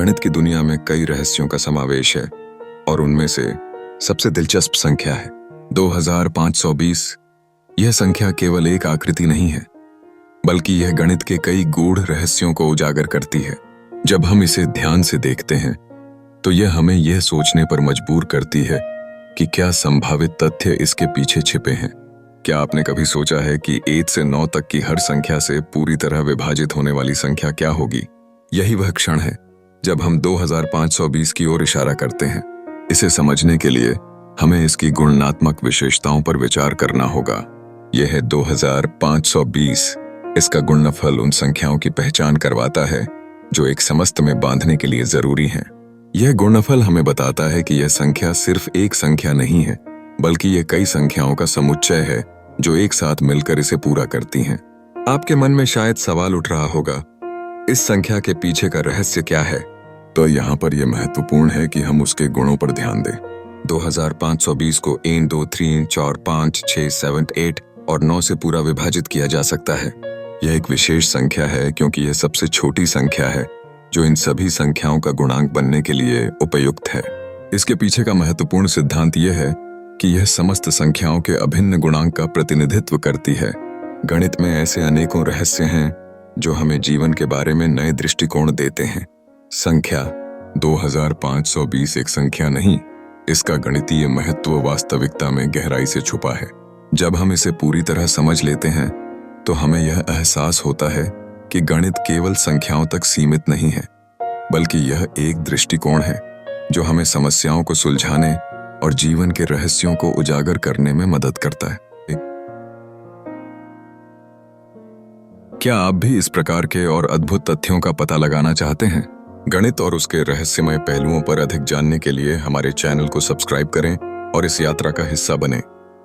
गणित की दुनिया में कई रहस्यों का समावेश है और उनमें से सबसे दिलचस्प संख्या है 2520। यह संख्या केवल एक आकृति नहीं है, बल्कि यह गणित के कई गूढ़ रहस्यों को उजागर करती है। जब हम इसे ध्यान से देखते हैं तो यह हमें यह सोचने पर मजबूर करती है कि क्या संभावित तथ्य इसके पीछे छिपे हैं। क्या आपने कभी सोचा है कि 1 से 9 तक की हर संख्या से पूरी तरह विभाजित होने वाली संख्या क्या होगी? यही वह क्षण है जब हम 2520 की ओर इशारा करते हैं। इसे समझने के लिए हमें इसकी गुणात्मक विशेषताओं पर विचार करना होगा। यह है 2520। इसका गुणनफल उन संख्याओं की पहचान करवाता है जो एक समस्त में बांधने के लिए जरूरी हैं। यह गुणनफल हमें बताता है कि यह संख्या सिर्फ एक संख्या नहीं है, बल्कि यह कई संख्याओं का समुच्चय है जो एक साथ मिलकर इसे पूरा करती हैं। आपके मन में शायद सवाल उठ रहा होगा, इस संख्या के पीछे का रहस्य क्या है? तो यहाँ पर यह महत्वपूर्ण है कि हम उसके गुणों पर ध्यान दें। 2520 को 1, 2, 3, 4, 5, 6, 7, 8 और 9 से पूरा विभाजित किया जा सकता है। यह एक विशेष संख्या है क्योंकि यह सबसे छोटी संख्या है जो इन सभी संख्याओं का गुणांक बनने के लिए उपयुक्त है। इसके पीछे का महत्वपूर्ण सिद्धांत यह है कि यह समस्त संख्याओं के अभिन्न गुणांक का प्रतिनिधित्व करती है। गणित में ऐसे अनेकों रहस्य हैं जो हमें जीवन के बारे में नए दृष्टिकोण देते हैं। संख्या 2520 एक संख्या नहीं, इसका गणितीय महत्व वास्तविकता में गहराई से छुपा है। जब हम इसे पूरी तरह समझ लेते हैं तो हमें यह एहसास होता है कि गणित केवल संख्याओं तक सीमित नहीं है, बल्कि यह एक दृष्टिकोण है जो हमें समस्याओं को सुलझाने और जीवन के रहस्यों को उजागर करने में मदद करता है। क्या आप भी इस प्रकार के और अद्भुत तथ्यों का पता लगाना चाहते हैं? गणित और उसके रहस्यमय पहलुओं पर अधिक जानने के लिए हमारे चैनल को सब्सक्राइब करें और इस यात्रा का हिस्सा बनें।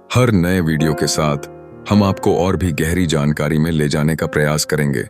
हर नए वीडियो के साथ हम आपको और भी गहरी जानकारी में ले जाने का प्रयास करेंगे।